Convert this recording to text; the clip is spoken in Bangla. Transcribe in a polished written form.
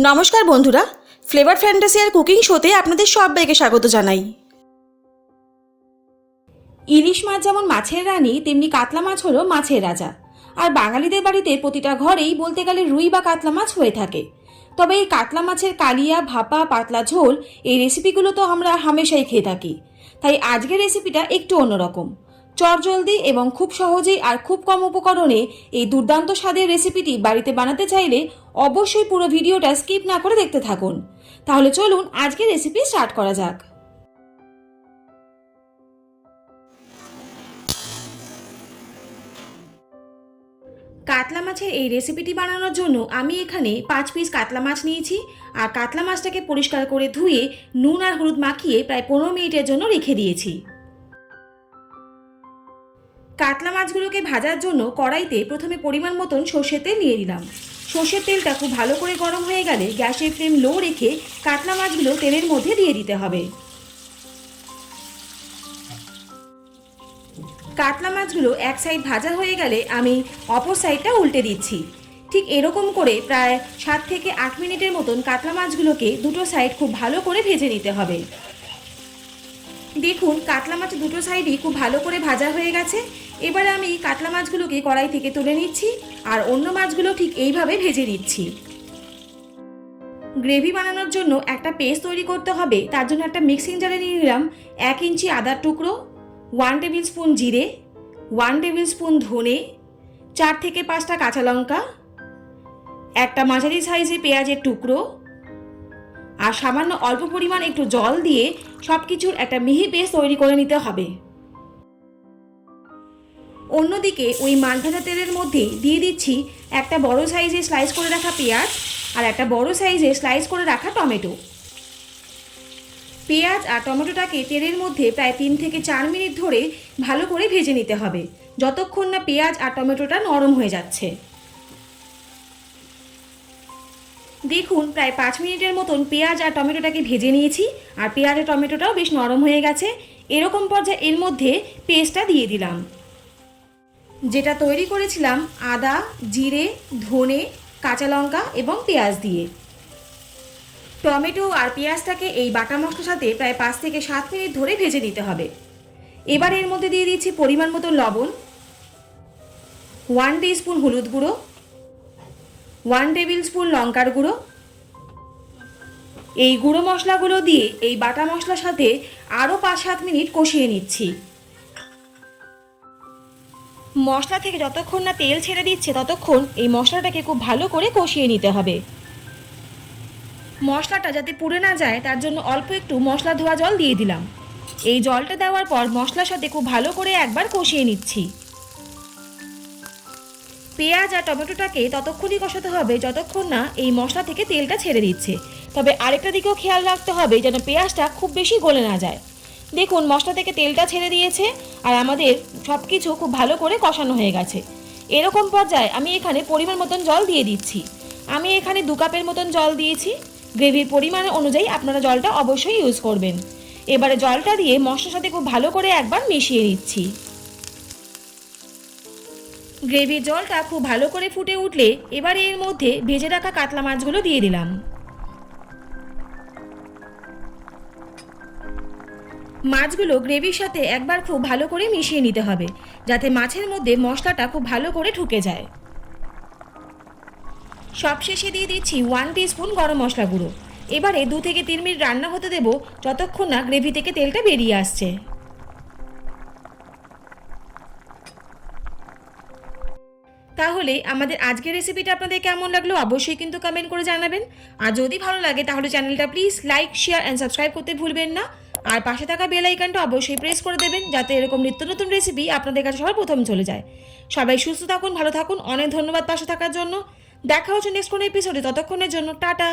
নমস্কার বন্ধুরা, ফ্লেভার ফ্যান্টাসিয়ার কুকিং শোতে আপনাদের সবাইকে স্বাগত জানাই। ইলিশ মাছ যেমন মাছের রানী, তেমনি কাতলা মাছ হলো মাছের রাজা। আর বাঙালিদের বাড়িতে প্রতিটা ঘরেই বলতে গেলে রুই বা কাতলা মাছ হয়ে থাকে। তবে এই কাতলা মাছের কালিয়া, ভাপা, পাতলা ঝোল এই রেসিপিগুলো তো আমরা হামেশাই খেয়ে থাকি। তাই আজকের রেসিপিটা একটু অন্যরকম। চটজলদি এবং খুব সহজেই আর খুব কম উপকরণে এই দুর্দান্ত স্বাদের রেসিপিটি বাড়িতে বানাতে চাইলে অবশ্যই পুরো ভিডিওটা স্কিপ না করে দেখতে থাকুন। তাহলে চলুন আজকের রেসিপি স্টার্ট করা যাক। কাতলা মাছের এই রেসিপিটি বানানোর জন্য আমি এখানে 5 পিস কাতলা মাছ নিয়েছি। আর কাতলা মাছটাকে পরিষ্কার করে ধুয়ে নুন আর হলুদ মাখিয়ে প্রায় 15 মিনিটের জন্য রেখে দিয়েছি। কাতলা মাছগুলোকে ভাজার জন্য কড়াইতে প্রথমে পরিমাণ মতন সর্ষের তেল নিয়ে নিলাম। সর্ষের তেলটা খুব ভালো করে গরম হয়ে গেলে গ্যাসের ফ্লেম লো রেখে কাতলা মাছগুলো তেলের মধ্যে দিয়ে দিতে হবে। কাতলা মাছগুলো এক সাইড ভাজা হয়ে গেলে আমি অপর সাইডটা উল্টে দিচ্ছি। ঠিক এরকম করে প্রায় 7 থেকে 8 মিনিটের মতন কাতলা মাছগুলোকে দুটো সাইড খুব ভালো করে ভেজে নিতে হবে। দেখুন কাতলা মাছ দুটো সাইডই খুব ভালো করে ভাজা হয়ে গেছে। এবারে আমি কাতলা মাছগুলোকে কড়াই থেকে তুলে নিচ্ছি আর অন্য মাছগুলো ঠিক এইভাবে ভেজে নিচ্ছি। গ্রেভি বানানোর জন্য একটা পেস্ট তৈরি করতে হবে। তার জন্য একটা মিক্সিং জারে নিয়ে নিলাম 1 ইঞ্চি আদার টুকরো, 1 টেবিল স্পুন জিরে, 1 টেবিল স্পুন ধনে, 4 থেকে 5টা কাঁচা লঙ্কা, একটা মাঝারি সাইজে পেঁয়াজের টুকরো আর সামান্য অল্প পরিমাণ একটু জল দিয়ে সব কিছুর একটা মিহি পেস্ট তৈরি করে নিতে হবে। অন্যদিকে ওই মাছ ভাজা তেলের মধ্যে দিয়ে দিচ্ছি একটা বড় সাইজে স্লাইস করে রাখা পেঁয়াজ আর একটা বড় সাইজে স্লাইস করে রাখা টমেটো। পেঁয়াজ আর টমেটোটাকে তেলের মধ্যে প্রায় 3 থেকে 4 মিনিট ধরে ভালো করে ভেজে নিতে হবে, যতক্ষণ না পেঁয়াজ আর টমেটোটা নরম হয়ে যাচ্ছে। দেখুন প্রায় 5 মিনিটের মতন পেঁয়াজ আর টমেটোটাকে ভেজে নিয়েছি আর পেঁয়াজ আর টমেটোটাও বেশ নরম হয়ে গেছে। এরকম পর্যায়ে এর মধ্যে পেস্টটা দিয়ে দিলাম, যেটা তৈরি করেছিলাম আদা, জিরে, ধনে, কাঁচা লঙ্কা এবং পেঁয়াজ দিয়ে। টমেটো আর পেঁয়াজটাকে এই বাটা মশলার সাথে প্রায় 5 থেকে 7 মিনিট ধরে ভেজে নিতে হবে। এবার এর মধ্যে দিয়ে দিচ্ছি পরিমাণ মতো লবণ, 1 টিস্পুন হলুদ গুঁড়ো, 1 টেবিল স্পুন লঙ্কার গুঁড়ো। এই গুঁড়ো মশলাগুলো দিয়ে এই বাটা মশলার সাথে আরও 5-7 মিনিট কষিয়ে নিচ্ছি। মশলা থেকে যতক্ষণ না তেল ছেড়ে দিচ্ছে ততক্ষণ এই মশলাটাকে খুব ভালো করে কষিয়ে নিতে হবে। মশলাটা যাতে পুড়ে না যায় তার জন্য অল্প একটু মশলা ধোয়া জল দিয়ে দিলাম। এই জলটা দেওয়ার পর মশলার সাথে খুব ভালো করে একবার কষিয়ে নিচ্ছি। পেঁয়াজ আর টমেটোটাকে ততক্ষণই কষাতে হবে যতক্ষণ না এই মশলা থেকে তেলটা ছেড়ে দিচ্ছে। তবে আরেকটা দিকেও খেয়াল রাখতে হবে যেন পেঁয়াজটা খুব বেশি গলে না যায়। দেখুন মশলা থেকে তেলটা ছেড়ে দিয়েছে আর আমাদের সব কিছু খুব ভালো করে কষানো হয়ে গেছে। এরকম পর্যায়ে আমি এখানে পরিমাণ মতন জল দিয়ে দিচ্ছি। আমি এখানে 2 কাপের মতন জল দিয়েছি। গ্রেভির পরিমাণ অনুযায়ী আপনারা জলটা অবশ্যই ইউজ করবেন। এবারে জলটা দিয়ে মশলার সাথে খুব ভালো করে একবার মিশিয়ে নিচ্ছি। গ্রেভির জলটা খুব ভালো করে ফুটে উঠলে এবারে এর মধ্যে ভেজে রাখা কাতলা মাছগুলো দিয়ে দিলাম। মাছগুলো গ্রেভির সাথে একবার খুব ভালো করে মিশিয়ে নিতে হবে, যাতে মাছের মধ্যে মশলাটা খুব ভালো করে ঢুকে যায়। সবশেষে দিয়ে দিচ্ছি 1 টিস্পুন গরম মশলা গুঁড়ো। এবারে 2 থেকে 3 মিনিট রান্না হতে দেব, যতক্ষণ না গ্রেভি থেকে তেলটা বেরিয়ে আসছে। তাহলে আমাদের আজকের রেসিপিটা আপনাদের কেমন লাগলো অবশ্যই কিন্তু কমেন্ট করে জানাবেন। আর যদি ভালো লাগে তাহলে চ্যানেলটা please like, share and subscribe করতে ভুলবেন না। আর পাশে থাকা বেল আইকনটা অবশ্যই প্রেস করে দেবেন, যাতে এরকম নিত্য নতুন রেসিপি আপনাদের কাছে সবার প্রথম চলে যায়। সবাই সুস্থ থাকুন, ভালো থাকুন। অনেক ধন্যবাদ পাশে থাকার জন্য। দেখা হচ্ছে নেক্সট কোনো এপিসোডে। ততক্ষণের জন্য টাটা।